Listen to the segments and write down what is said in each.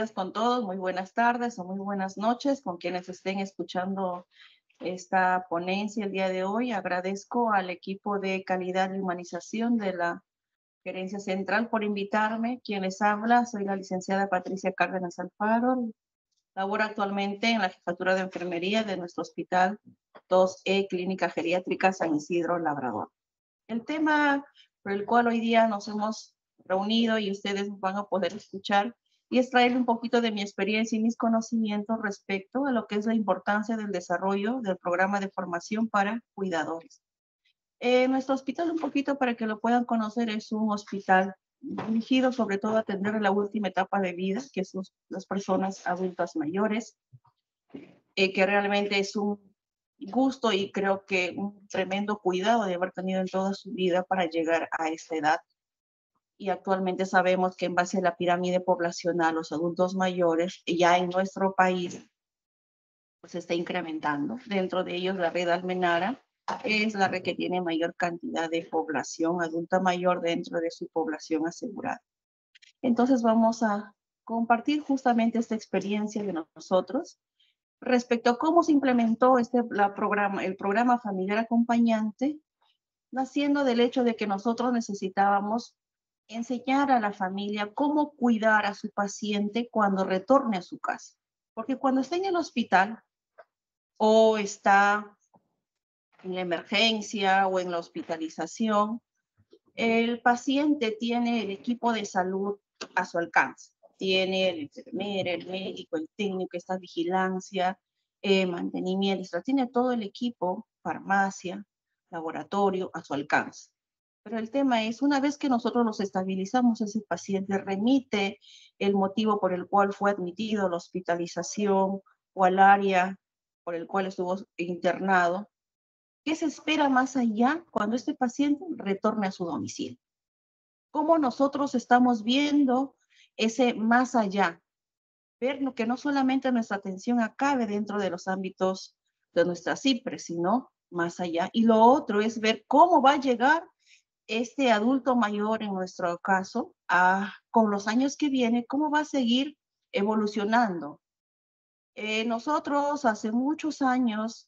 días con todos, muy buenas tardes o muy buenas noches con quienes estén escuchando esta ponencia el día de hoy. Agradezco al equipo de calidad y humanización de la Gerencia Central por invitarme. Quien les habla, soy la licenciada Patricia Cárdenas Alfaro. Laboro actualmente en la Jefatura de Enfermería de nuestro Hospital 2E Clínica Geriátrica San Isidro Labrador. El tema por el cual hoy día nos hemos reunido y ustedes van a poder escuchar y extraer un poquito de mi experiencia y mis conocimientos respecto a lo que es la importancia del desarrollo del programa de formación para cuidadores. Nuestro hospital, un poquito para que lo puedan conocer, es un hospital dirigido sobre todo a atender la última etapa de vida, que son las personas adultas mayores, que realmente es un gusto y creo que un tremendo cuidado de haber tenido en toda su vida para llegar a esta edad. Y actualmente sabemos que en base a la pirámide poblacional, los adultos mayores ya en nuestro país pues está incrementando. Dentro de ellos la red Almenara es la red que tiene mayor cantidad de población adulta mayor dentro de su población asegurada. Entonces vamos a compartir justamente esta experiencia de nosotros respecto a cómo se implementó el programa familiar acompañante, naciendo del hecho de que nosotros necesitábamos enseñar a la familia cómo cuidar a su paciente cuando retorne a su casa. Porque cuando está en el hospital o está en la emergencia o en la hospitalización, el paciente tiene el equipo de salud a su alcance. Tiene el enfermero, el médico, el técnico, esta vigilancia, mantenimiento, tiene todo el equipo, farmacia, laboratorio a su alcance. Pero el tema es, una vez que nosotros los estabilizamos, ese paciente remite el motivo por el cual fue admitido a la hospitalización o al área por el cual estuvo internado. ¿Qué se espera más allá cuando este paciente retorne a su domicilio? ¿Cómo nosotros estamos viendo ese más allá? Ver que no solamente nuestra atención acabe dentro de los ámbitos de nuestra CIPRE, sino más allá. Y lo otro es ver cómo va a llegar este adulto mayor, en nuestro caso, con los años que viene, cómo va a seguir evolucionando. Nosotros hace muchos años,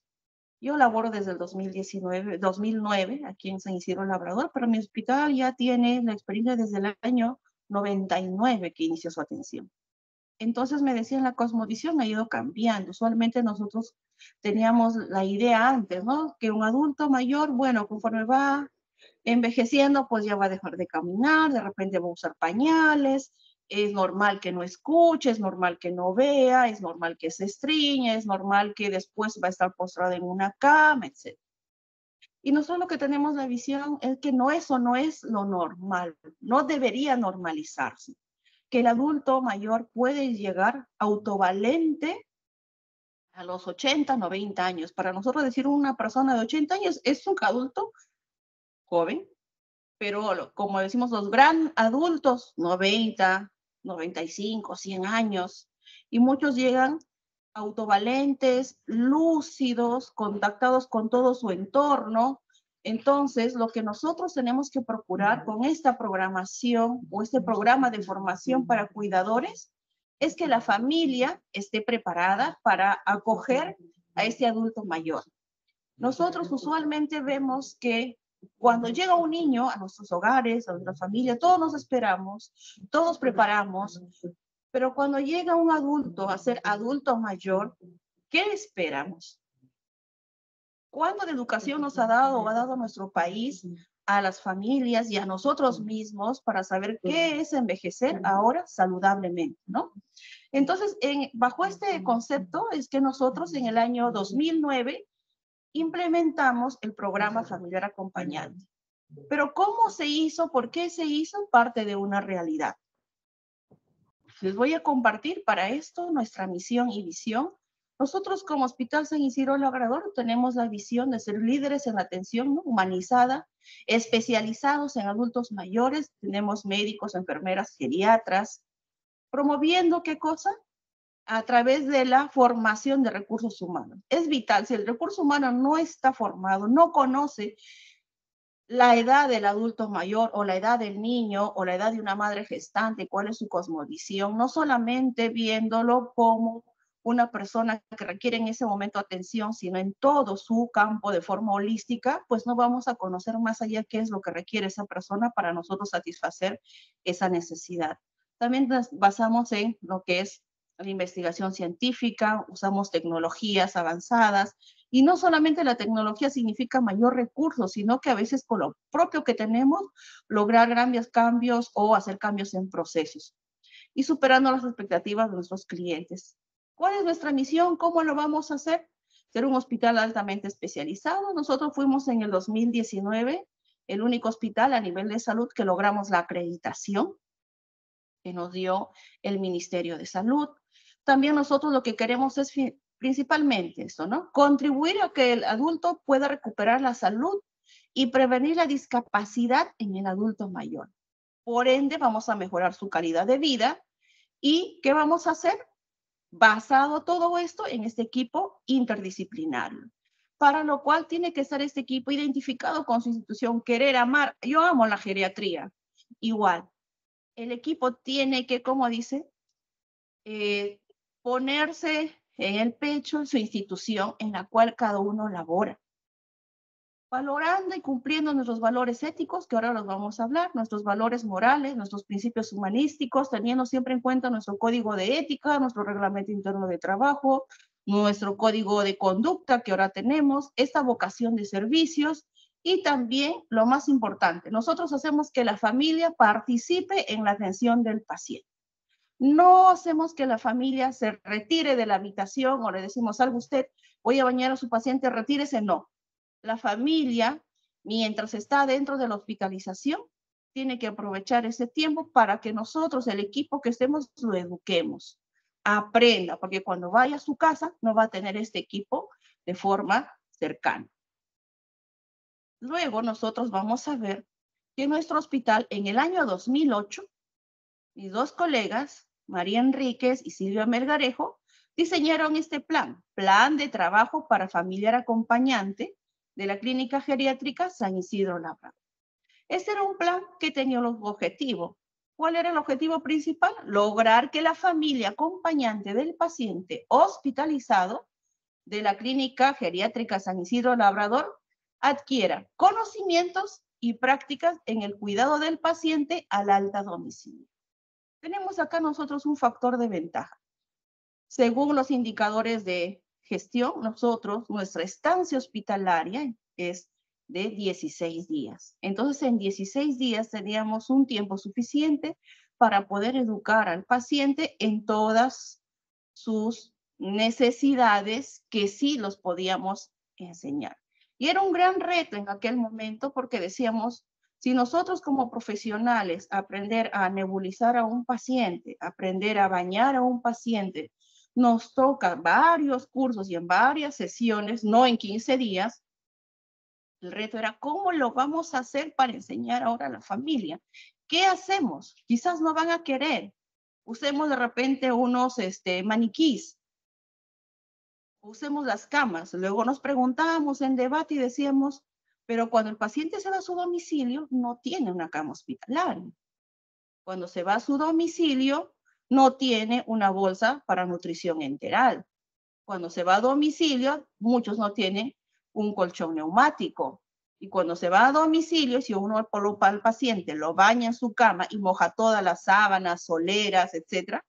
yo laboro desde el 2009 aquí en San Isidro Labrador, pero mi hospital ya tiene la experiencia desde el año 99 que inició su atención. Entonces me decían, la cosmovisión ha ido cambiando. Usualmente nosotros teníamos la idea antes, ¿no? Que un adulto mayor, bueno, conforme va envejeciendo, pues ya va a dejar de caminar, de repente va a usar pañales, es normal que no escuche, es normal que no vea, es normal que se estriñe, es normal que después va a estar postrado en una cama, etc. Y nosotros lo que tenemos la visión es que eso no es lo normal, no debería normalizarse, que el adulto mayor puede llegar autovalente a los 80, 90 años. Para nosotros decir una persona de 80 años es un adulto joven, pero como decimos los gran adultos, 90, 95, 100 años, y muchos llegan autovalentes, lúcidos, contactados con todo su entorno. Entonces, lo que nosotros tenemos que procurar con esta programación o este programa de formación para cuidadores es que la familia esté preparada para acoger a este adulto mayor. Nosotros usualmente vemos que cuando llega un niño a nuestros hogares, a nuestra familia, todos nos esperamos, todos preparamos, pero cuando llega un adulto a ser adulto mayor, ¿qué esperamos? ¿Cuánto de educación nos ha dado o ha dado nuestro país a las familias y a nosotros mismos para saber qué es envejecer ahora saludablemente, ¿no? Entonces, bajo este concepto es que nosotros en el año 2009 implementamos el programa familiar acompañante. Pero ¿cómo se hizo? ¿Por qué se hizo? Parte de una realidad. Les voy a compartir para esto nuestra misión y visión. Nosotros como Hospital San Isidro Labrador tenemos la visión de ser líderes en la atención, ¿no?, humanizada, especializados en adultos mayores. Tenemos médicos, enfermeras, geriatras, promoviendo ¿qué cosa? A través de la formación de recursos humanos. Es vital, si el recurso humano no está formado, no conoce la edad del adulto mayor o la edad del niño o la edad de una madre gestante, cuál es su cosmovisión, no solamente viéndolo como una persona que requiere en ese momento atención, sino en todo su campo de forma holística, pues no vamos a conocer más allá qué es lo que requiere esa persona para nosotros satisfacer esa necesidad. También nos basamos en lo que es la investigación científica, usamos tecnologías avanzadas, y no solamente la tecnología significa mayor recursos, sino que a veces con lo propio que tenemos, lograr grandes cambios o hacer cambios en procesos y superando las expectativas de nuestros clientes. ¿Cuál es nuestra misión? ¿Cómo lo vamos a hacer? Ser un hospital altamente especializado. Nosotros fuimos en el 2019 el único hospital a nivel de salud que logramos la acreditación que nos dio el Ministerio de Salud. También nosotros lo que queremos es principalmente esto, ¿no? Contribuir a que el adulto pueda recuperar la salud y prevenir la discapacidad en el adulto mayor. Por ende, vamos a mejorar su calidad de vida. ¿Y qué vamos a hacer? Basado todo esto en este equipo interdisciplinario, para lo cual tiene que estar este equipo identificado con su institución, querer, amar. Yo amo la geriatría, igual. El equipo tiene que, como dice, eh, ponerse en el pecho su institución en la cual cada uno labora, valorando y cumpliendo nuestros valores éticos, que ahora los vamos a hablar, nuestros valores morales, nuestros principios humanísticos, teniendo siempre en cuenta nuestro código de ética, nuestro reglamento interno de trabajo, nuestro código de conducta que ahora tenemos, esta vocación de servicios y también, lo más importante, nosotros hacemos que la familia participe en la atención del paciente. No hacemos que la familia se retire de la habitación o le decimos, salga usted, voy a bañar a su paciente, retírese. No. La familia, mientras está dentro de la hospitalización, tiene que aprovechar ese tiempo para que nosotros, el equipo que estemos, lo eduquemos, aprenda, porque cuando vaya a su casa no va a tener este equipo de forma cercana. Luego nosotros vamos a ver que nuestro hospital en el año 2008, mis dos colegas, María Enríquez y Silvia Melgarejo, diseñaron este plan de trabajo para familiar acompañante de la Clínica Geriátrica San Isidro Labrador. Este era un plan que tenía los objetivos. ¿Cuál era el objetivo principal? Lograr que la familia acompañante del paciente hospitalizado de la Clínica Geriátrica San Isidro Labrador adquiera conocimientos y prácticas en el cuidado del paciente al alta domicilio. Tenemos acá nosotros un factor de ventaja. Según los indicadores de gestión, nuestra estancia hospitalaria es de 16 días. Entonces, en 16 días teníamos un tiempo suficiente para poder educar al paciente en todas sus necesidades que sí los podíamos enseñar. Y era un gran reto en aquel momento porque decíamos, si nosotros como profesionales aprender a nebulizar a un paciente, aprender a bañar a un paciente, nos toca varios cursos y en varias sesiones, no en 15 días, el reto era cómo lo vamos a hacer para enseñar ahora a la familia. ¿Qué hacemos? Quizás no van a querer. Usemos de repente unos maniquís, usemos las camas. Luego nos preguntábamos en debate y decíamos, pero cuando el paciente se va a su domicilio, no tiene una cama hospitalaria. Cuando se va a su domicilio, no tiene una bolsa para nutrición enteral. Cuando se va a domicilio, muchos no tienen un colchón neumático. Y cuando se va a domicilio, si uno coloca al paciente, lo baña en su cama y moja todas las sábanas, soleras, etcétera,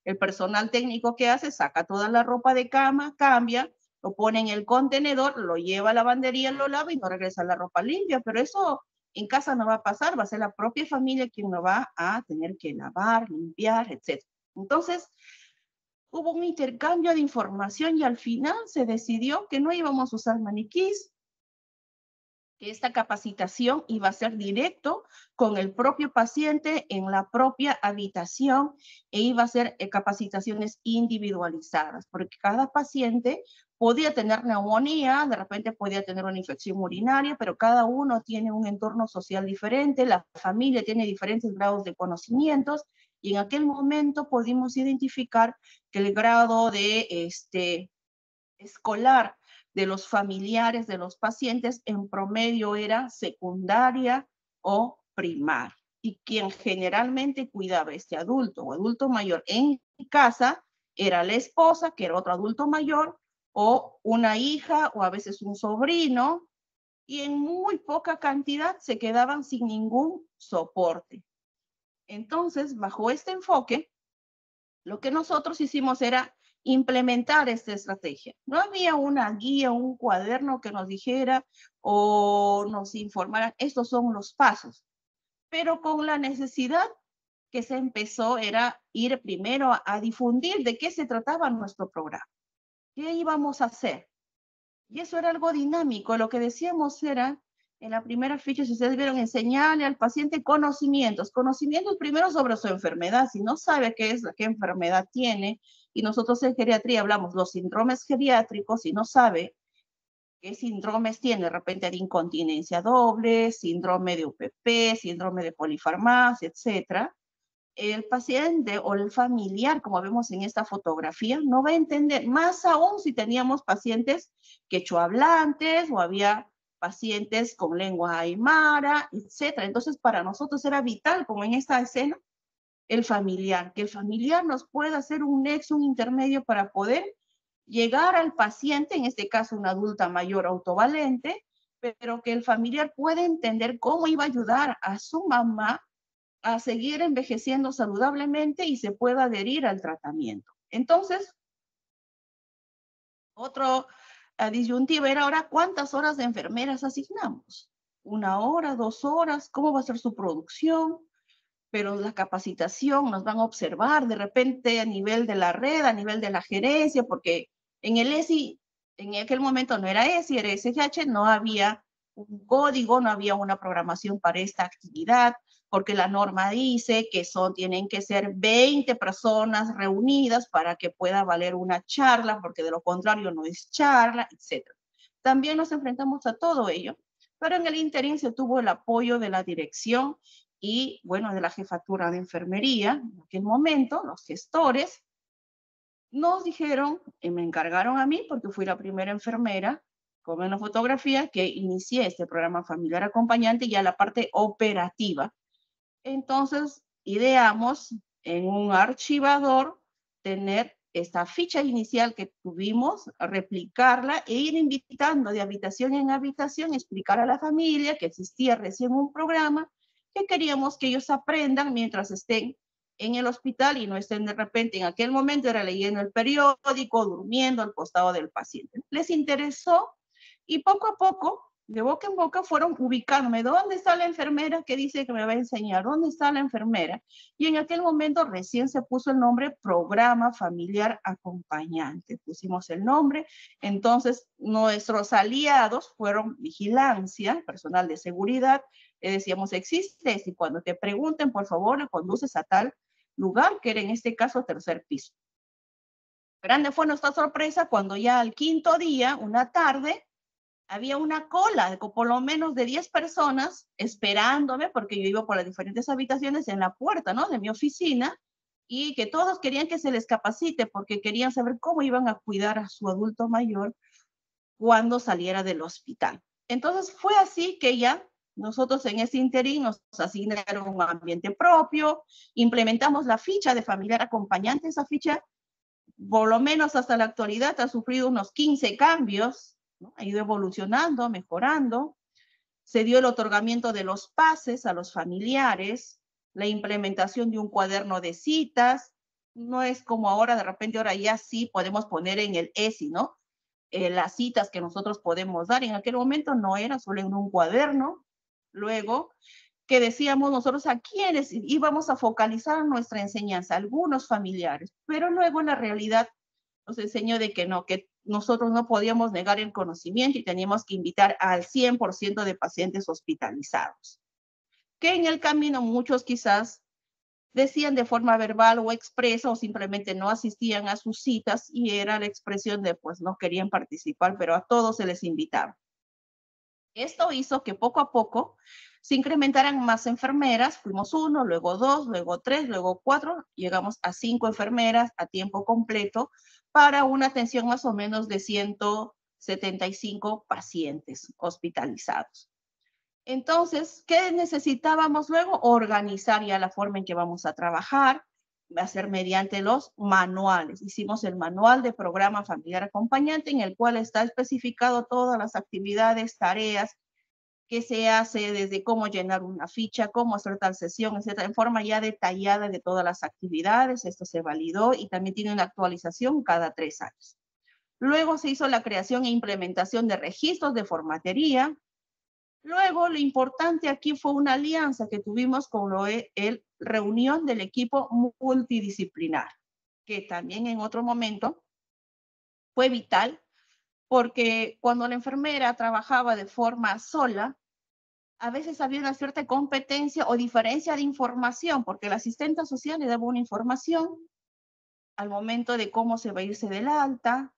el personal técnico que hace, saca toda la ropa de cama, cambia, lo pone en el contenedor, lo lleva a la lavandería, lo lava y no regresa la ropa limpia. Pero eso en casa no va a pasar, va a ser la propia familia quien lo va a tener que lavar, limpiar, etcétera. Entonces, hubo un intercambio de información y al final se decidió que no íbamos a usar maniquís, que esta capacitación iba a ser directo con el propio paciente en la propia habitación e iba a ser capacitaciones individualizadas, porque cada paciente podía tener neumonía, de repente podía tener una infección urinaria, pero cada uno tiene un entorno social diferente, la familia tiene diferentes grados de conocimientos y en aquel momento pudimos identificar que el grado de escolar de los familiares de los pacientes en promedio era secundaria o primaria. Y quien generalmente cuidaba a este adulto o adulto mayor en casa era la esposa, que era otro adulto mayor, o una hija o a veces un sobrino, y en muy poca cantidad se quedaban sin ningún soporte. Entonces, bajo este enfoque, lo que nosotros hicimos era implementar esta estrategia. No había una guía, un cuaderno que nos dijera o nos informara, estos son los pasos, pero con la necesidad que se empezó era ir primero a difundir de qué se trataba nuestro programa, qué íbamos a hacer. Y eso era algo dinámico. Lo que decíamos era, en la primera ficha, si ustedes vieron, enseñarle al paciente conocimientos primero sobre su enfermedad. Si no sabe qué es, qué enfermedad tiene, y nosotros en geriatría hablamos los síndromes geriátricos, si no sabe qué síndromes tiene, de repente de incontinencia doble, síndrome de UPP, síndrome de polifarmacia, etcétera, el paciente o el familiar, como vemos en esta fotografía, no va a entender, más aún si teníamos pacientes quechohablantes o había pacientes con lengua aymara, etc. Entonces, para nosotros era vital, como en esta escena, el familiar, que el familiar nos pueda hacer un nexo, un intermedio para poder llegar al paciente, en este caso una adulta mayor autovalente, pero que el familiar pueda entender cómo iba a ayudar a su mamá a seguir envejeciendo saludablemente y se pueda adherir al tratamiento. Entonces, otro disyuntivo era ahora cuántas horas de enfermeras asignamos. 1 hora, 2 horas, cómo va a ser su producción, pero la capacitación nos van a observar de repente a nivel de la red, a nivel de la gerencia, porque en el ESI, en aquel momento no era ESI, era SGH, no había un código, no había una programación para esta actividad, porque la norma dice que tienen que ser 20 personas reunidas para que pueda valer una charla, porque de lo contrario no es charla, etc. También nos enfrentamos a todo ello, pero en el interín se tuvo el apoyo de la dirección y, bueno, de la jefatura de enfermería. En aquel momento, los gestores nos dijeron, y me encargaron a mí, porque fui la primera enfermera, como en la fotografía, que inicié este programa familiar acompañante y a la parte operativa. Entonces, ideamos en un archivador tener esta ficha inicial que tuvimos, replicarla e ir invitando de habitación en habitación, explicar a la familia que existía recién un programa que queríamos que ellos aprendan mientras estén en el hospital y no estén de repente, en aquel momento era leyendo el periódico, durmiendo al costado del paciente. Les interesó y poco a poco, de boca en boca, fueron ubicándome. ¿Dónde está la enfermera que dice que me va a enseñar? ¿Dónde está la enfermera? Y en aquel momento recién se puso el nombre Programa Familiar Acompañante. Pusimos el nombre. Entonces, nuestros aliados fueron vigilancia, personal de seguridad. Le decíamos, existe, y cuando te pregunten, por favor, le conduces a tal lugar, que era en este caso 3er piso. Grande fue nuestra sorpresa cuando ya al 5.º día, una tarde, había una cola de por lo menos de 10 personas esperándome, porque yo iba por las diferentes habitaciones en la puerta, ¿no?, de mi oficina, y que todos querían que se les capacite porque querían saber cómo iban a cuidar a su adulto mayor cuando saliera del hospital. Entonces fue así que ya nosotros en ese interín nos asignaron un ambiente propio, implementamos la ficha de familiar acompañante. Esa ficha, por lo menos hasta la actualidad, ha sufrido unos 15 cambios, ¿no? Ha ido evolucionando, mejorando. Se dio el otorgamiento de los pases a los familiares, la implementación de un cuaderno de citas. No es como ahora, de repente ahora ya sí podemos poner en el ESI, ¿no?, las citas que nosotros podemos dar. En aquel momento no era solo en un cuaderno. Luego, que decíamos nosotros a quiénes íbamos a focalizar nuestra enseñanza, algunos familiares, pero luego la realidad nos enseñó de que no, que nosotros no podíamos negar el conocimiento y teníamos que invitar al 100% de pacientes hospitalizados. Que en el camino muchos quizás decían de forma verbal o expresa o simplemente no asistían a sus citas y era la expresión de pues no querían participar, pero a todos se les invitaba. Esto hizo que poco a poco se incrementaran más enfermeras. Fuimos 1, luego 2, luego 3, luego 4, llegamos a 5 enfermeras a tiempo completo para una atención más o menos de 75 pacientes hospitalizados. Entonces, ¿qué necesitábamos luego? Organizar ya la forma en que vamos a trabajar, va a ser mediante los manuales. Hicimos el manual de programa familiar acompañante en el cual está especificado todas las actividades, tareas que se hace, desde cómo llenar una ficha, cómo hacer tal sesión, etcétera, en forma ya detallada de todas las actividades. Esto se validó y también tiene una actualización cada 3 años. Luego se hizo la creación e implementación de registros de formatería. Luego, lo importante aquí fue una alianza que tuvimos con el reunión del equipo multidisciplinar, que también en otro momento fue vital, porque cuando la enfermera trabajaba de forma sola, a veces había una cierta competencia o diferencia de información, porque el asistente social le daba una información al momento de cómo se va a irse del alta.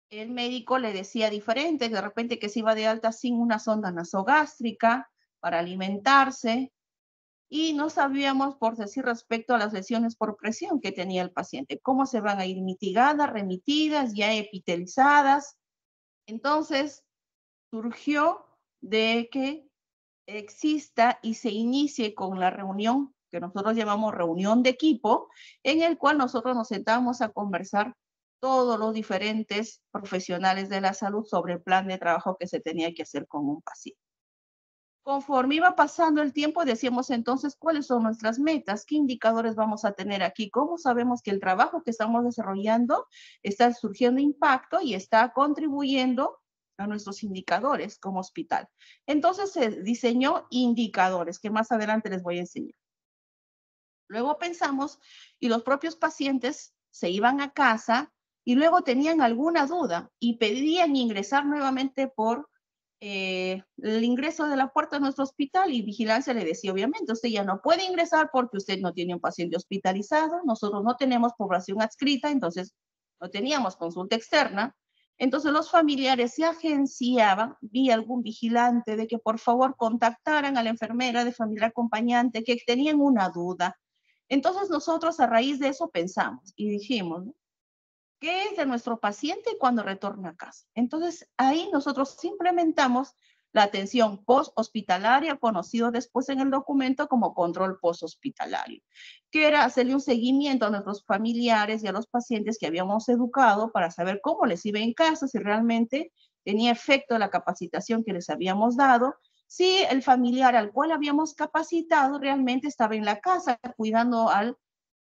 El médico le decía diferente, de repente que se iba de alta sin una sonda nasogástrica para alimentarse, y no sabíamos, por decir, respecto a las lesiones por presión que tenía el paciente, cómo se van a ir mitigadas, remitidas, ya epitelizadas. Entonces, surgió de que exista y se inicie con la reunión que nosotros llamamos reunión de equipo, en el cual nosotros nos sentamos a conversar todos los diferentes profesionales de la salud sobre el plan de trabajo que se tenía que hacer con un paciente. Conforme iba pasando el tiempo, decíamos entonces cuáles son nuestras metas, qué indicadores vamos a tener aquí, cómo sabemos que el trabajo que estamos desarrollando está surgiendo impacto y está contribuyendo a nuestros indicadores como hospital. Entonces se diseñó indicadores que más adelante les voy a enseñar. Luego pensamos y los propios pacientes se iban a casa y luego tenían alguna duda y pedían ingresar nuevamente por el ingreso de la puerta de nuestro hospital, y vigilancia le decía, obviamente, usted ya no puede ingresar porque usted no tiene un paciente hospitalizado, nosotros no tenemos población adscrita, entonces no teníamos consulta externa. Entonces los familiares se agenciaban vía algún vigilante de que por favor contactaran a la enfermera de familiar acompañante que tenían una duda. Entonces nosotros a raíz de eso pensamos y dijimos, ¿no?, ¿qué es de nuestro paciente cuando retorna a casa? Entonces, ahí nosotros implementamos la atención post-hospitalaria, conocido después en el documento como control post-hospitalario, que era hacerle un seguimiento a nuestros familiares y a los pacientes que habíamos educado para saber cómo les iba en casa, si realmente tenía efecto la capacitación que les habíamos dado, si el familiar al cual habíamos capacitado realmente estaba en la casa cuidando al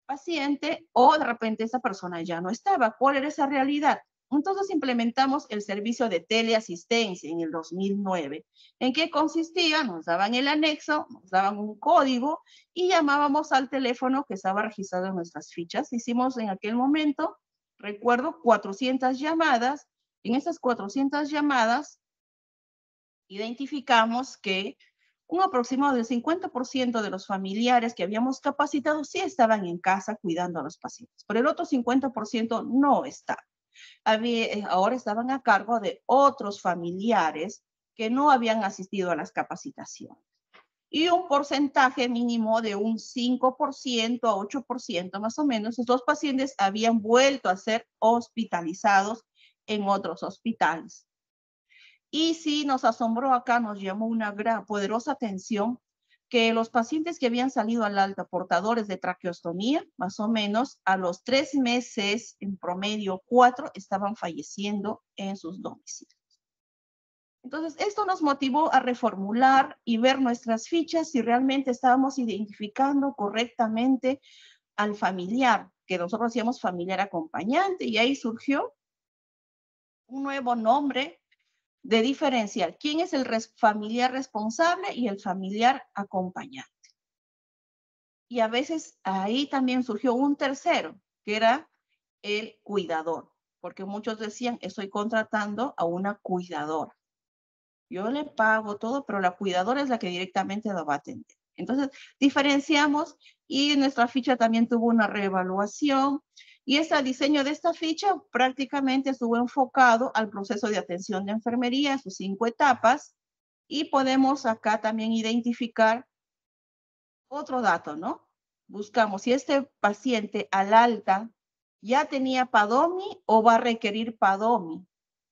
paciente o de repente esa persona ya no estaba. ¿Cuál era esa realidad? Entonces implementamos el servicio de teleasistencia en el 2009. ¿En qué consistía? Nos daban el anexo, nos daban un código y llamábamos al teléfono que estaba registrado en nuestras fichas. Hicimos en aquel momento, recuerdo, 400 llamadas. En esas 400 llamadas identificamos que un aproximado del 50% de los familiares que habíamos capacitado sí estaban en casa cuidando a los pacientes, pero el otro 50% no está. Ahora estaban a cargo de otros familiares que no habían asistido a las capacitaciones. Y un porcentaje mínimo de un 5% a 8% más o menos, estos pacientes habían vuelto a ser hospitalizados en otros hospitales. Y sí nos asombró acá, nos llamó una gran, poderosa atención que los pacientes que habían salido al alta portadores de traqueostomía, más o menos a los 3 meses, en promedio 4, estaban falleciendo en sus domicilios. Entonces, esto nos motivó a reformular y ver nuestras fichas si realmente estábamos identificando correctamente al familiar, que nosotros decíamos familiar acompañante, y ahí surgió un nuevo nombre de diferenciar quién es el familiar responsable y el familiar acompañante. Y a veces ahí también surgió un tercero, que era el cuidador, porque muchos decían, estoy contratando a una cuidadora. Yo le pago todo, pero la cuidadora es la que directamente lo va a atender. Entonces, diferenciamos y nuestra ficha también tuvo una reevaluación. Y ese diseño de esta ficha prácticamente estuvo enfocado al proceso de atención de enfermería, sus 5 etapas, y podemos acá también identificar otro dato, ¿no? Buscamos si este paciente al alta ya tenía PADOMI o va a requerir PADOMI.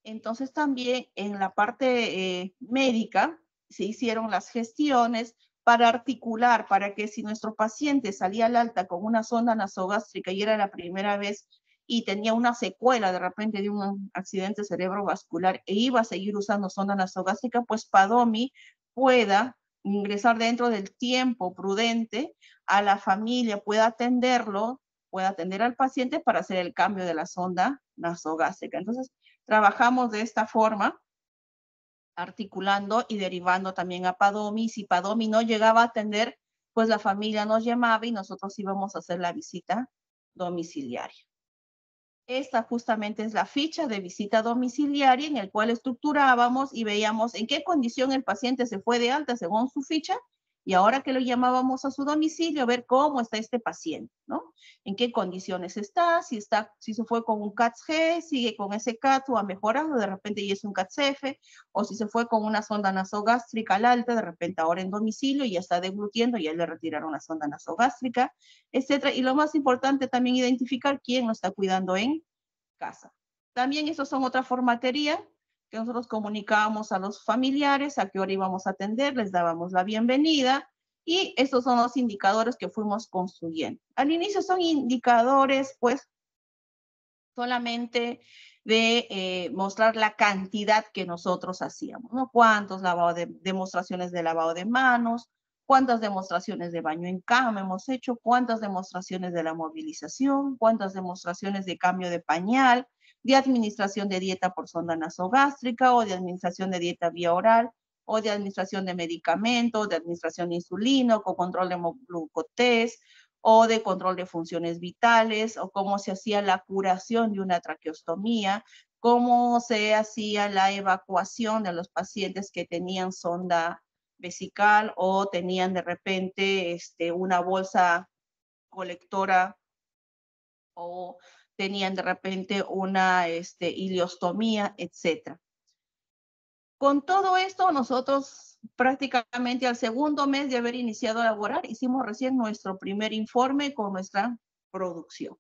Entonces también en la parte médica se hicieron las gestiones para articular, para que si nuestro paciente salía al alta con una sonda nasogástrica y era la primera vez y tenía una secuela de repente de un accidente cerebrovascular e iba a seguir usando sonda nasogástrica, pues Padomi pueda ingresar dentro del tiempo prudente a la familia, pueda atenderlo, pueda atender al paciente para hacer el cambio de la sonda nasogástrica. Entonces, trabajamos de esta forma, articulando y derivando también a Padomi. Si Padomi no llegaba a atender, pues la familia nos llamaba y nosotros íbamos a hacer la visita domiciliaria. Esta justamente es la ficha de visita domiciliaria en el cual estructurábamos y veíamos en qué condición el paciente se fue de alta según su ficha y ahora que lo llamábamos a su domicilio, ver cómo está este paciente, ¿no? En qué condiciones está, si se fue con un CAT-G, sigue con ese CAT o ha mejorado, de repente ya es un CAT-CF, o si se fue con una sonda nasogástrica al alta, de repente ahora en domicilio ya está deglutiendo, ya le retiraron la sonda nasogástrica, etcétera. Y lo más importante también identificar quién lo está cuidando en casa. También estos son otra formatería que nosotros comunicábamos a los familiares a qué hora íbamos a atender, les dábamos la bienvenida y estos son los indicadores que fuimos construyendo. Al inicio son indicadores, pues, solamente de mostrar la cantidad que nosotros hacíamos, ¿no? Cuántos demostraciones de lavado de manos, cuántas demostraciones de baño en cama hemos hecho, cuántas demostraciones de la movilización, cuántas demostraciones de cambio de pañal, de administración de dieta por sonda nasogástrica o de administración de dieta vía oral o de administración de medicamentos, de administración de insulina, con control de glucotest, o de control de funciones vitales, o cómo se hacía la curación de una traqueostomía, cómo se hacía la evacuación de los pacientes que tenían sonda vesical o tenían de repente una bolsa colectora o tenían de repente una ileostomía, etc. Con todo esto, nosotros prácticamente al segundo mes de haber iniciado a laborar, hicimos recién nuestro primer informe con nuestra producción.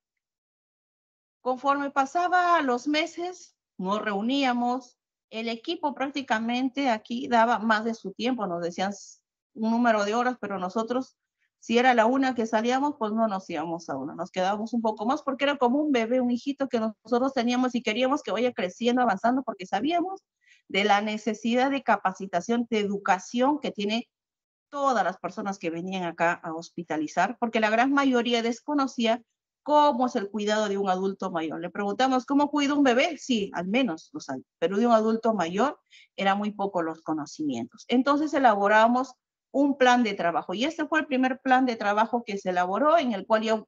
Conforme pasaba los meses, nos reuníamos, el equipo prácticamente aquí daba más de su tiempo, nos decían un número de horas, pero nosotros, si era la una que salíamos, pues no nos íbamos a una, nos quedábamos un poco más porque era como un bebé, un hijito que nosotros teníamos y queríamos que vaya creciendo, avanzando, porque sabíamos de la necesidad de capacitación, de educación que tiene todas las personas que venían acá a hospitalizar, porque la gran mayoría desconocía cómo es el cuidado de un adulto mayor. Le preguntamos, ¿cómo cuida un bebé? Sí, al menos lo sabe, pero de un adulto mayor era muy poco los conocimientos. Entonces elaboramos un plan de trabajo y este fue el primer plan de trabajo que se elaboró en el cual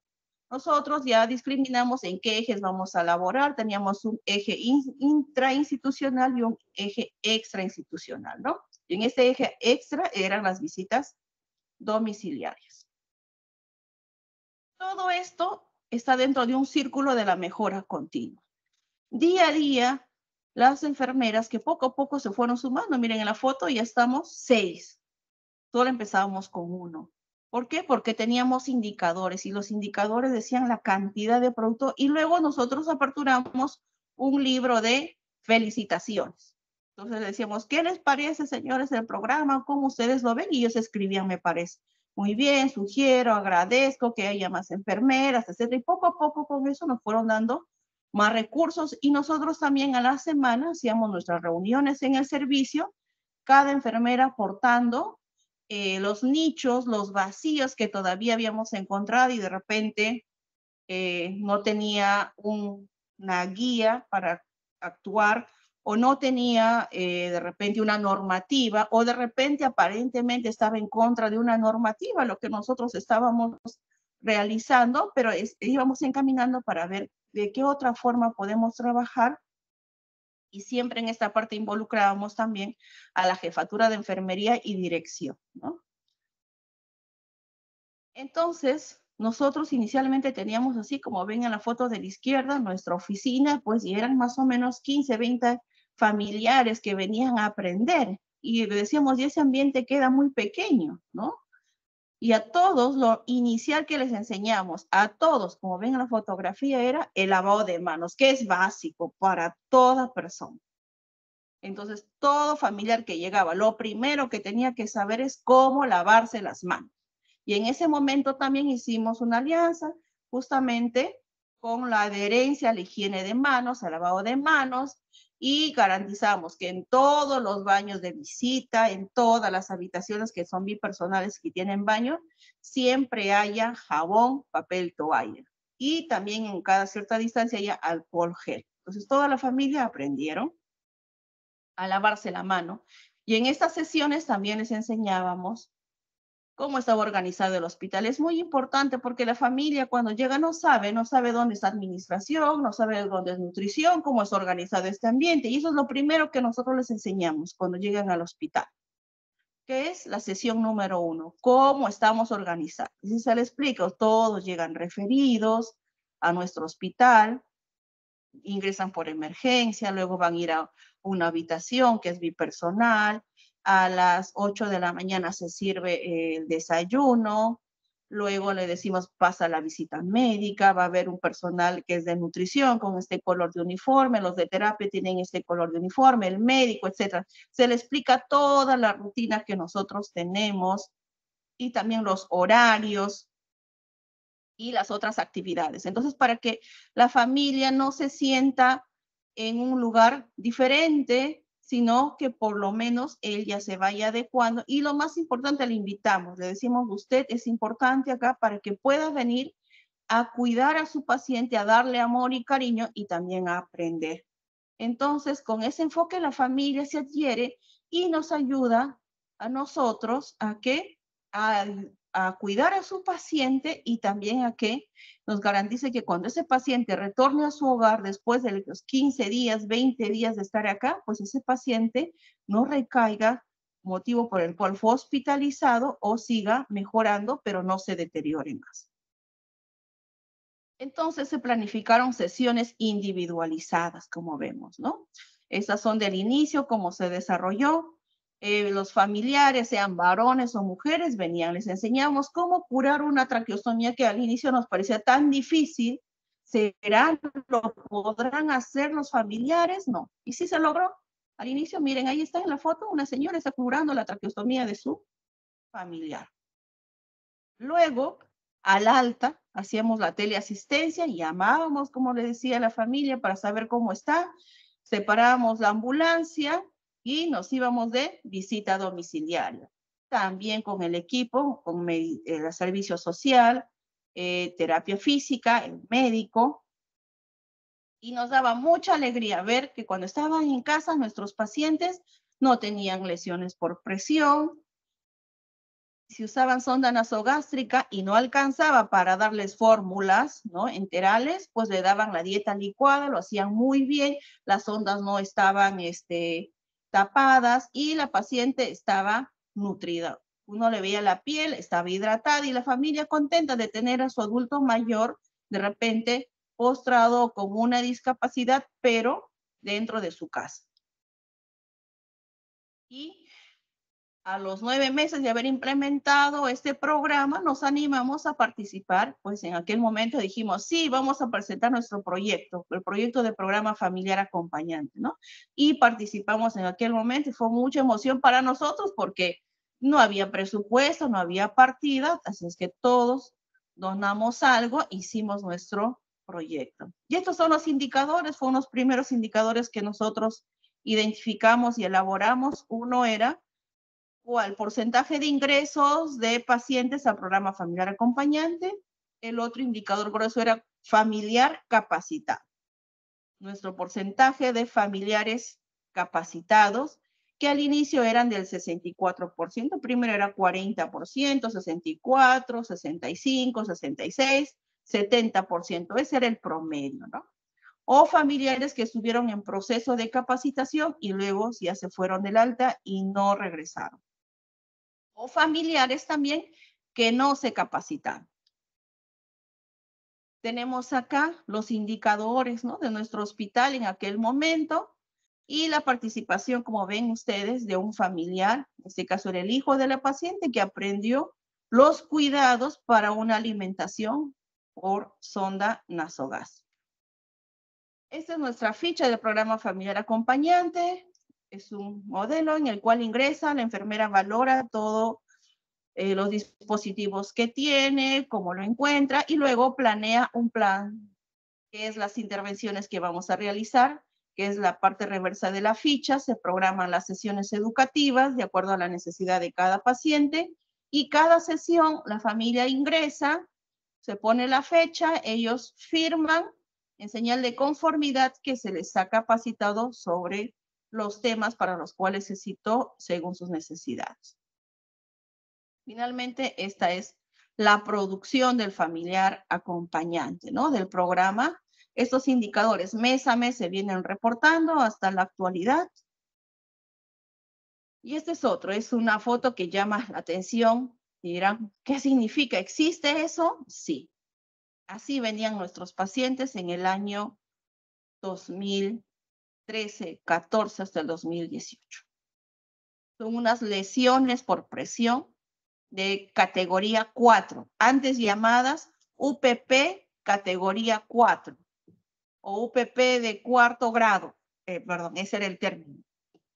nosotros ya discriminamos en qué ejes vamos a elaborar. Teníamos un eje intrainstitucional y un eje extrainstitucional, ¿no? Y en este eje extra eran las visitas domiciliarias. Todo esto está dentro de un círculo de la mejora continua. Día a día, las enfermeras que poco a poco se fueron sumando, miren en la foto ya estamos 6, solo empezábamos con 1. ¿Por qué? Porque teníamos indicadores y los indicadores decían la cantidad de producto y luego nosotros aperturamos un libro de felicitaciones. Entonces decíamos, ¿qué les parece, señores, el programa? ¿Cómo ustedes lo ven? Y ellos escribían, me parece. Muy bien, sugiero, agradezco que haya más enfermeras, etcétera. Y poco a poco con eso nos fueron dando más recursos y nosotros también a la semana hacíamos nuestras reuniones en el servicio, cada enfermera aportando los nichos, los vacíos que todavía habíamos encontrado y de repente no tenía una guía para actuar o no tenía de repente una normativa o de repente aparentemente estaba en contra de una normativa, lo que nosotros estábamos realizando, pero íbamos encaminando para ver de qué otra forma podemos trabajar y siempre en esta parte involucrábamos también a la jefatura de enfermería y dirección, ¿no? Entonces, nosotros inicialmente teníamos así, como ven en la foto de la izquierda, nuestra oficina, pues, y eran más o menos 15, 20 familiares que venían a aprender. Y decíamos, y ese ambiente queda muy pequeño, ¿no? Y a todos, lo inicial que les enseñamos, a todos, como ven en la fotografía, era el lavado de manos, que es básico para toda persona. Entonces, todo familiar que llegaba, lo primero que tenía que saber es cómo lavarse las manos. Y en ese momento también hicimos una alianza justamente con la adherencia a la higiene de manos, al lavado de manos, y garantizamos que en todos los baños de visita, en todas las habitaciones que son bipersonales que tienen baño, siempre haya jabón, papel, toalla. Y también en cada cierta distancia haya alcohol gel. Entonces, toda la familia aprendieron a lavarse la mano. Y en estas sesiones también les enseñábamos cómo estaba organizado el hospital. Es muy importante porque la familia cuando llega no sabe dónde está administración, no sabe dónde es nutrición, cómo es organizado este ambiente. Y eso es lo primero que nosotros les enseñamos cuando llegan al hospital, que es la sesión número 1, cómo estamos organizados. Y si se les explica, todos llegan referidos a nuestro hospital, ingresan por emergencia, luego van a ir a una habitación que es bipersonal, a las 8 de la mañana se sirve el desayuno, luego le decimos pasa la visita médica, va a haber un personal que es de nutrición con este color de uniforme, los de terapia tienen este color de uniforme, el médico, etcétera. Se le explica toda la rutina que nosotros tenemos y también los horarios y las otras actividades. Entonces, para que la familia no se sienta en un lugar diferente, sino que por lo menos ella se vaya adecuando. Y lo más importante, le invitamos, le decimos, usted es importante acá para que pueda venir a cuidar a su paciente, a darle amor y cariño y también a aprender. Entonces, con ese enfoque, la familia se adhiere y nos ayuda a nosotros a que a cuidar a su paciente y también a que nos garantice que cuando ese paciente retorne a su hogar después de los 15 días, 20 días de estar acá, pues ese paciente no recaiga, motivo por el cual fue hospitalizado, o siga mejorando, pero no se deteriore más. Entonces se planificaron sesiones individualizadas, como vemos, ¿no? Estas son del inicio, cómo se desarrolló. Los familiares, sean varones o mujeres, venían, les enseñamos cómo curar una traqueostomía que al inicio nos parecía tan difícil. ¿Será? ¿Lo podrán hacer los familiares? No. ¿Y si se logró? Al inicio, miren, ahí está en la foto, una señora está curando la traqueostomía de su familiar. Luego, al alta, hacíamos la teleasistencia, llamábamos, como le decía, a la familia para saber cómo está, separábamos la ambulancia y nos íbamos de visita domiciliaria. También con el equipo, con el servicio social, terapia física, el médico, y nos daba mucha alegría ver que cuando estaban en casa nuestros pacientes no tenían lesiones por presión. Si usaban sonda nasogástrica y no alcanzaba para darles fórmulas, ¿no?, enterales, pues le daban la dieta licuada, lo hacían muy bien, las sondas no estaban tapadas y la paciente estaba nutrida. Uno le veía la piel, estaba hidratada y la familia contenta de tener a su adulto mayor de repente postrado con una discapacidad, pero dentro de su casa. Y a los 9 meses de haber implementado este programa, nos animamos a participar, pues en aquel momento dijimos, sí, vamos a presentar nuestro proyecto, el proyecto de programa familiar acompañante, ¿no? Y participamos en aquel momento y fue mucha emoción para nosotros porque no había presupuesto, no había partida, así es que todos donamos algo, hicimos nuestro proyecto. Y estos son los indicadores, fueron los primeros indicadores que nosotros identificamos y elaboramos. Uno era ¿cuál? Porcentaje de ingresos de pacientes al programa familiar acompañante. El otro indicador grueso era familiar capacitado. Nuestro porcentaje de familiares capacitados, que al inicio eran del 64%, primero era 40%, 64%, 65%, 66%, 70%. Ese era el promedio, ¿no? O familiares que estuvieron en proceso de capacitación y luego ya se fueron del alta y no regresaron. O familiares también que no se capacitaron. Tenemos acá los indicadores, ¿no?, de nuestro hospital en aquel momento y la participación, como ven ustedes, de un familiar, en este caso era el hijo de la paciente, que aprendió los cuidados para una alimentación por sonda nasogástrica. Esta es nuestra ficha del programa familiar acompañante. Es un modelo en el cual ingresa, la enfermera valora todo, los dispositivos que tiene, cómo lo encuentra, y luego planea un plan, que es las intervenciones que vamos a realizar, que es la parte reversa de la ficha. Se programan las sesiones educativas de acuerdo a la necesidad de cada paciente, y cada sesión la familia ingresa, se pone la fecha, ellos firman en señal de conformidad que se les ha capacitado sobre los temas para los cuales se citó según sus necesidades. Finalmente, esta es la producción del familiar acompañante, ¿no? Del programa. Estos indicadores mes a mes se vienen reportando hasta la actualidad. Y este es otro, es una foto que llama la atención. Y dirán, ¿qué significa? ¿Existe eso? Sí. Así venían nuestros pacientes en el año 2013, 14 hasta el 2018. Son unas lesiones por presión de categoría 4, antes llamadas UPP categoría 4 o UPP de cuarto grado. Perdón, ese era el término.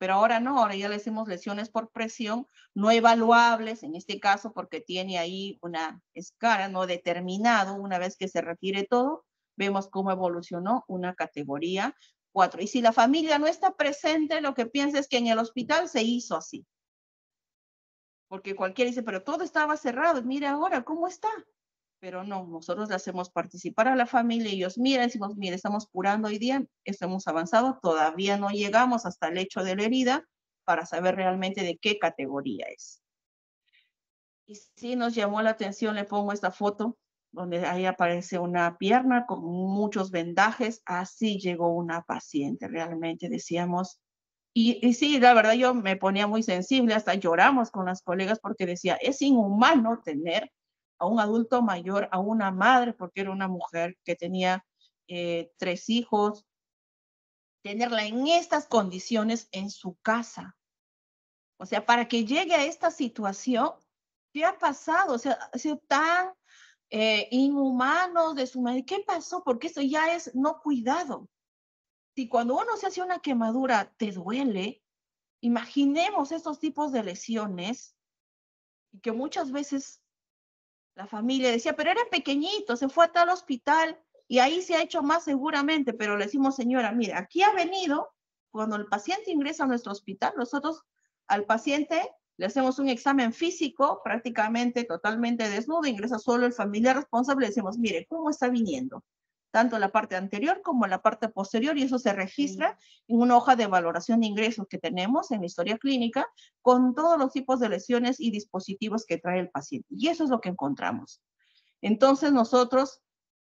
Pero ahora no, ahora ya le decimos lesiones por presión no evaluables, en este caso porque tiene ahí una escala no determinado. Una vez que se retire todo, vemos cómo evolucionó una categoría 4. Y si la familia no está presente, lo que piensa es que en el hospital se hizo así. Porque cualquiera dice, pero todo estaba cerrado, mire ahora cómo está. Pero no, nosotros le hacemos participar a la familia y ellos miran, decimos, mire, estamos curando hoy día, hemos avanzado, todavía no llegamos hasta el hecho de la herida para saber realmente de qué categoría es. Y sí nos llamó la atención, le pongo esta foto, donde ahí aparece una pierna con muchos vendajes, así llegó una paciente, realmente decíamos. Y sí, la verdad yo me ponía muy sensible, hasta lloramos con las colegas porque decía, es inhumano tener a un adulto mayor, a una madre, porque era una mujer que tenía 3 hijos, tenerla en estas condiciones en su casa. O sea, para que llegue a esta situación, ¿qué ha pasado? O sea, ha sido tan inhumano de su madre. ¿Qué pasó? Porque eso ya es no cuidado. Si cuando uno se hace una quemadura te duele, imaginemos estos tipos de lesiones, que muchas veces la familia decía, pero era pequeñito, se fue a tal hospital y ahí se ha hecho más seguramente, pero le decimos, señora, mire, aquí ha venido, cuando el paciente ingresa a nuestro hospital, nosotros al paciente le hacemos un examen físico, prácticamente totalmente desnudo, ingresa solo el familiar responsable, le decimos, mire, ¿cómo está viniendo? Tanto la parte anterior como la parte posterior, y eso se registra en una hoja de valoración de ingresos que tenemos en la historia clínica, con todos los tipos de lesiones y dispositivos que trae el paciente. Y eso es lo que encontramos. Entonces nosotros,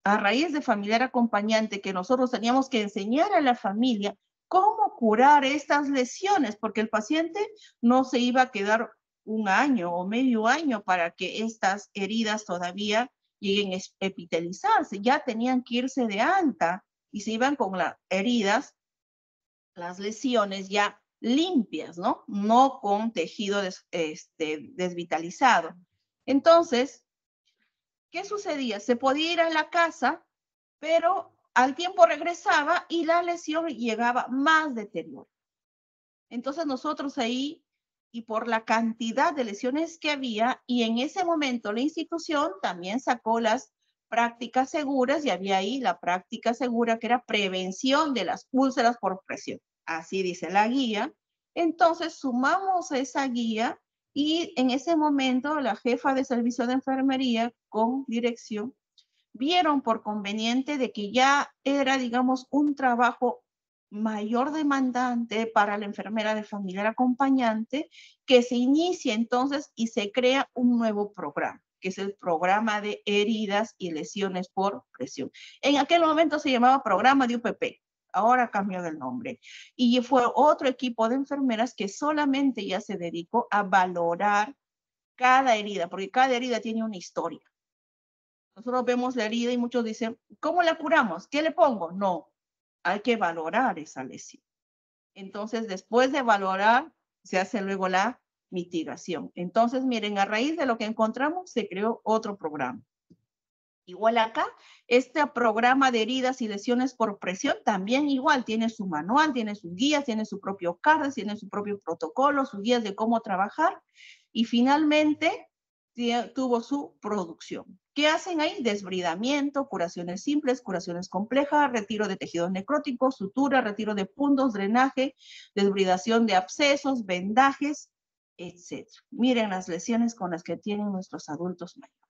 a raíz de familiar acompañante, que nosotros teníamos que enseñar a la familia cómo curar estas lesiones, porque el paciente no se iba a quedar un año o medio año para que estas heridas todavía lleguen a epitelizarse. Ya tenían que irse de alta y se iban con las heridas, las lesiones ya limpias, ¿no? No con tejido desvitalizado. Entonces, ¿qué sucedía? Se podía ir a la casa, pero al tiempo regresaba y la lesión llegaba más deterioro. Entonces nosotros ahí, y por la cantidad de lesiones que había, y en ese momento la institución también sacó las prácticas seguras, y había ahí la práctica segura que era prevención de las úlceras por presión. Así dice la guía. Entonces sumamos esa guía y en ese momento la jefa de servicio de enfermería con dirección vieron por conveniente de que ya era, digamos, un trabajo mayor demandante para la enfermera de familiar acompañante, que se inicia entonces y se crea un nuevo programa, que es el programa de heridas y lesiones por presión. En aquel momento se llamaba programa de UPP, ahora cambió de nombre. Y fue otro equipo de enfermeras que solamente ya se dedicó a valorar cada herida, porque cada herida tiene una historia. Nosotros vemos la herida y muchos dicen, ¿cómo la curamos? ¿Qué le pongo? No, hay que valorar esa lesión. Entonces, después de valorar, se hace luego la mitigación. Entonces, miren, a raíz de lo que encontramos, se creó otro programa. Igual acá, este programa de heridas y lesiones por presión también igual, tiene su manual, tiene sus guías, tiene su propio CARDES, tiene su propio protocolo, sus guías de cómo trabajar y finalmente tuvo su producción. ¿Qué hacen ahí? Desbridamiento, curaciones simples, curaciones complejas, retiro de tejidos necróticos, sutura, retiro de puntos, drenaje, desbridación de abscesos, vendajes, etc. Miren las lesiones con las que tienen nuestros adultos mayores.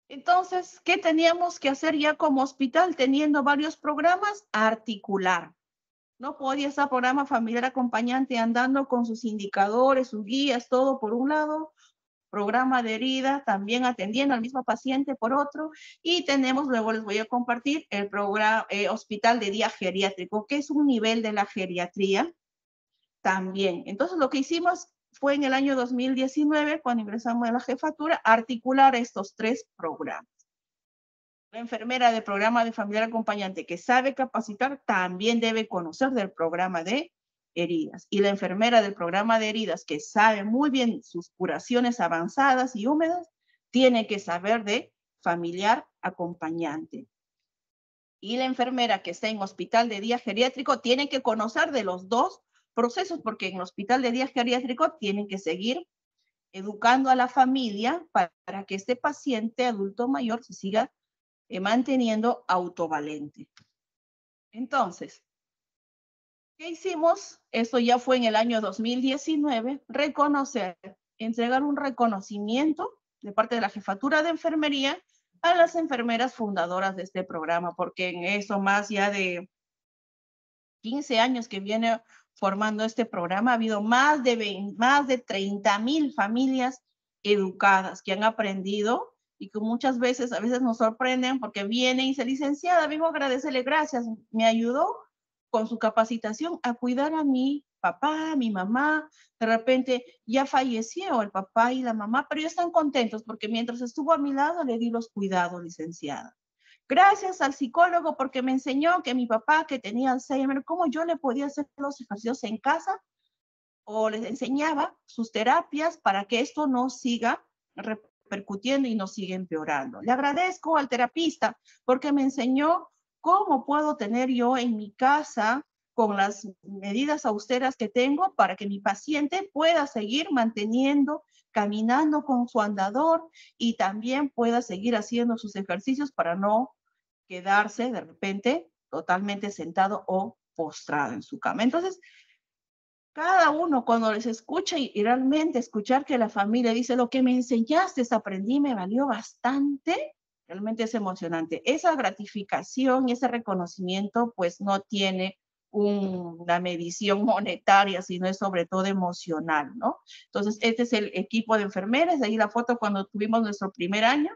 Entonces, ¿qué teníamos que hacer ya como hospital teniendo varios programas? Articular. No podía estar programa familiar acompañante andando con sus indicadores, sus guías, todo por un lado, programa de herida, también atendiendo al mismo paciente por otro, y tenemos, luego les voy a compartir, el programa hospital de día geriátrico, que es un nivel de la geriatría también. Entonces, lo que hicimos fue en el año 2019, cuando ingresamos a la jefatura, articular estos 3 programas. La enfermera del programa de familiar acompañante que sabe capacitar también debe conocer del programa de heridas. Y la enfermera del programa de heridas que sabe muy bien sus curaciones avanzadas y húmedas, tiene que saber de familiar acompañante. Y la enfermera que está en hospital de día geriátrico tiene que conocer de los 2 procesos, porque en el hospital de día geriátrico tienen que seguir educando a la familia para que este paciente adulto mayor se siga manteniendo autovalente. Entonces, ¿qué hicimos? Esto ya fue en el año 2019, reconocer, entregar un reconocimiento de parte de la Jefatura de Enfermería a las enfermeras fundadoras de este programa, porque en eso más ya de 15 años que viene formando este programa, ha habido más de 30,000 familias educadas que han aprendido y que muchas veces, a veces nos sorprenden porque viene y dice, licenciada, vengo a agradecerle, gracias, me ayudó con su capacitación a cuidar a mi papá, a mi mamá, de repente ya falleció el papá y la mamá, pero ya están contentos porque mientras estuvo a mi lado le di los cuidados, licenciada. Gracias al psicólogo porque me enseñó que mi papá que tenía Alzheimer, cómo yo le podía hacer los ejercicios en casa o les enseñaba sus terapias para que esto no siga repercutiendo y no siga empeorando. Le agradezco al terapista porque me enseñó cómo puedo tener yo en mi casa con las medidas austeras que tengo para que mi paciente pueda seguir manteniendo, caminando con su andador y también pueda seguir haciendo sus ejercicios para no quedarse de repente totalmente sentado o postrado en su cama. Entonces, cada uno cuando les escucha y realmente escuchar que la familia dice, lo que me enseñaste, aprendí, me valió bastante, realmente es emocionante. Esa gratificación y ese reconocimiento pues no tiene una medición monetaria, sino es sobre todo emocional, ¿no? Entonces, este es el equipo de enfermeras, de ahí la foto cuando tuvimos nuestro primer año.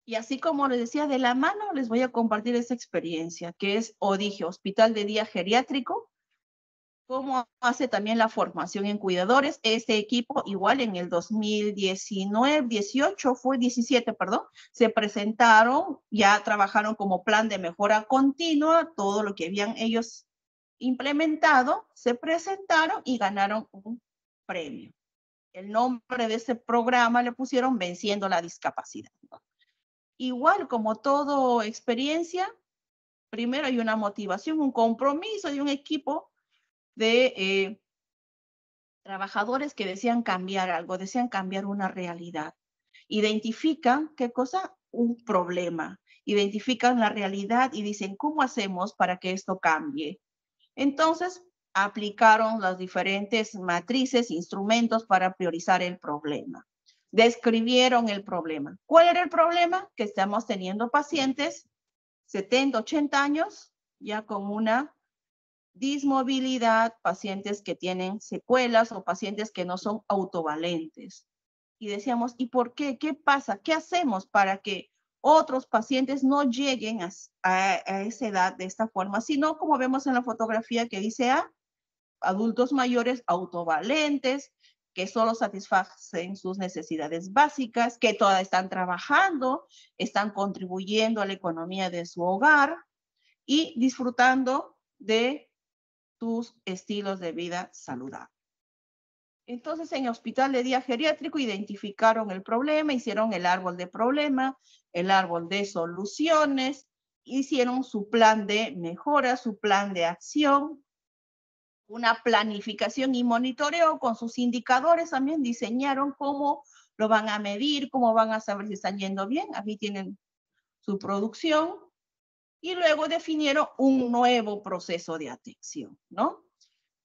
Y así como les decía, de la mano les voy a compartir esa experiencia, que es ODIGE, Hospital de Día Geriátrico, cómo hace también la formación en cuidadores. Este equipo, igual en el 2019, 18, fue 17, perdón, se presentaron, ya trabajaron como plan de mejora continua, todo lo que habían ellos implementado, se presentaron y ganaron un premio. El nombre de ese programa le pusieron Venciendo la Discapacidad, ¿no? Igual como todo experiencia, primero hay una motivación, un compromiso de un equipo de trabajadores que desean cambiar algo, desean cambiar una realidad. Identifican, ¿qué cosa? Un problema. Identifican la realidad y dicen, ¿cómo hacemos para que esto cambie? Entonces, aplicaron las diferentes matrices, instrumentos para priorizar el problema. Describieron el problema. ¿Cuál era el problema? Que estamos teniendo pacientes 70, 80 años, ya con una dismovilidad, pacientes que tienen secuelas o pacientes que no son autovalentes. Y decíamos, ¿y por qué? ¿Qué pasa? ¿Qué hacemos para que otros pacientes no lleguen a esa edad de esta forma? Sino, como vemos en la fotografía que dice adultos mayores autovalentes, que solo satisfacen sus necesidades básicas, que todavía están trabajando, están contribuyendo a la economía de su hogar y disfrutando de tus estilos de vida saludables. Entonces, en el hospital de día geriátrico identificaron el problema, hicieron el árbol de problema, el árbol de soluciones, hicieron su plan de mejora, su plan de acción, una planificación y monitoreo con sus indicadores. También diseñaron cómo lo van a medir, cómo van a saber si están yendo bien. Aquí tienen su producción. Y luego definieron un nuevo proceso de atención, ¿no?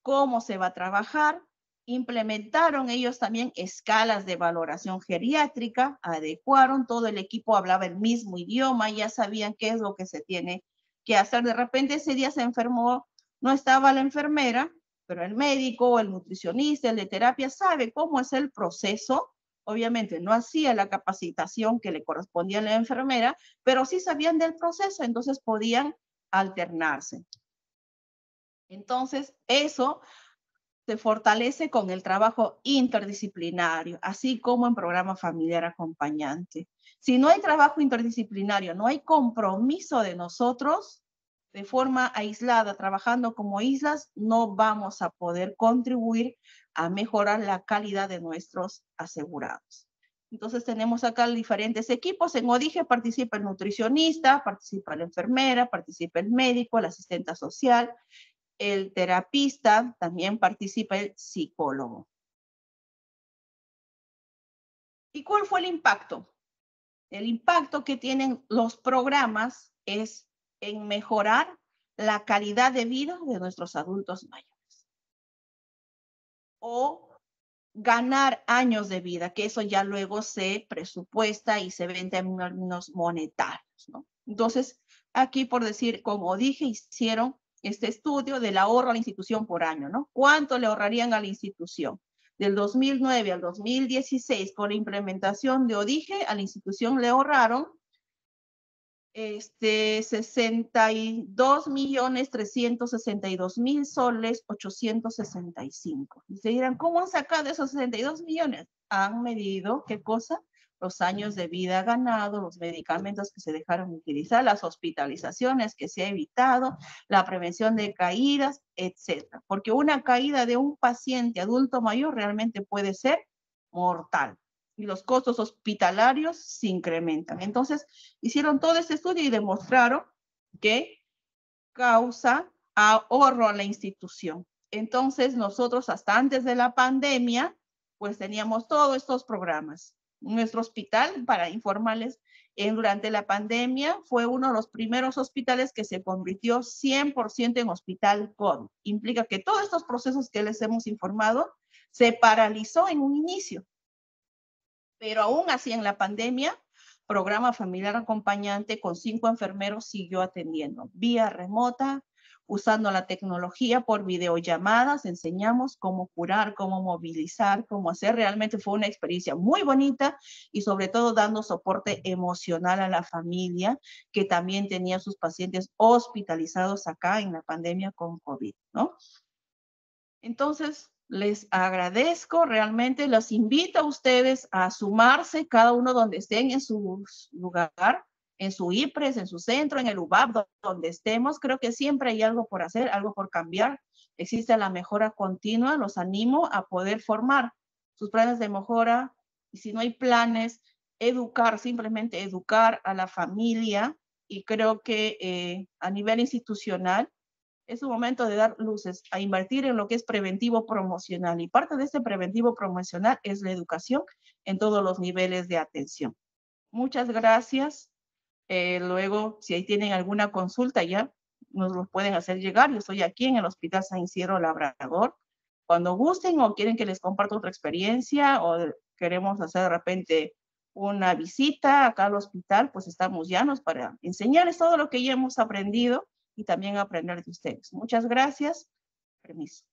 Cómo se va a trabajar. Implementaron ellos también escalas de valoración geriátrica, adecuaron, todo el equipo hablaba el mismo idioma, ya sabían qué es lo que se tiene que hacer. De repente ese día se enfermó, no estaba la enfermera, pero el médico, el nutricionista, el de terapia sabe cómo es el proceso. Obviamente no hacía la capacitación que le correspondía a la enfermera, pero sí sabían del proceso, entonces podían alternarse. Entonces, eso se fortalece con el trabajo interdisciplinario, así como en programa familiar acompañante. Si no hay trabajo interdisciplinario, no hay compromiso de nosotros, de forma aislada, trabajando como islas, no vamos a poder contribuir a mejorar la calidad de nuestros asegurados. Entonces tenemos acá diferentes equipos. En ODIGE participa el nutricionista, participa la enfermera, participa el médico, el asistente social, el terapista, también participa el psicólogo. ¿Y cuál fue el impacto? El impacto que tienen los programas es en mejorar la calidad de vida de nuestros adultos mayores. O ganar años de vida, que eso ya luego se presupuesta y se vende en términos monetarios, ¿no? Entonces, aquí por decir, como dije, hicieron este estudio del ahorro a la institución por año, ¿no? ¿Cuánto le ahorrarían a la institución? Del 2009 al 2016, con la implementación de ODIGE, a la institución le ahorraron 62.362.000 soles 865. Y se dirán, ¿cómo han sacado esos 62 millones? Han medido, ¿qué cosa? Los años de vida ganados, los medicamentos que se dejaron de utilizar, las hospitalizaciones que se ha evitado, la prevención de caídas, etcétera. Porque una caída de un paciente adulto mayor realmente puede ser mortal. Y los costos hospitalarios se incrementan. Entonces, hicieron todo este estudio y demostraron que causa ahorro a la institución. Entonces, nosotros hasta antes de la pandemia, pues teníamos todos estos programas. Nuestro hospital, para informarles, durante la pandemia fue uno de los primeros hospitales que se convirtió 100% en hospital COVID. Implica que todos estos procesos que les hemos informado se paralizó en un inicio. Pero aún así en la pandemia, programa familiar acompañante con 5 enfermeros siguió atendiendo vía remota, usando la tecnología por videollamadas, enseñamos cómo curar, cómo movilizar, cómo hacer. Realmente fue una experiencia muy bonita y sobre todo dando soporte emocional a la familia que también tenía sus pacientes hospitalizados acá en la pandemia con COVID, ¿no? Entonces, les agradezco, realmente los invito a ustedes a sumarse, cada uno donde estén en su lugar, en su IPRES, en su centro, en el UBAP, donde estemos. Creo que siempre hay algo por hacer, algo por cambiar. Existe la mejora continua. Los animo a poder formar sus planes de mejora. Y si no hay planes, educar, simplemente educar a la familia. Y creo que a nivel institucional, es un momento de dar luces, a invertir en lo que es preventivo promocional. Y parte de este preventivo promocional es la educación en todos los niveles de atención. Muchas gracias. Luego, si ahí tienen alguna consulta, ya nos lo pueden hacer llegar. Yo estoy aquí en el Hospital San Isidro Labrador. Cuando gusten o quieren que les comparta otra experiencia o queremos hacer de repente una visita acá al hospital, pues estamos llanos para enseñarles todo lo que ya hemos aprendido y también aprender de ustedes. Muchas gracias. Permiso.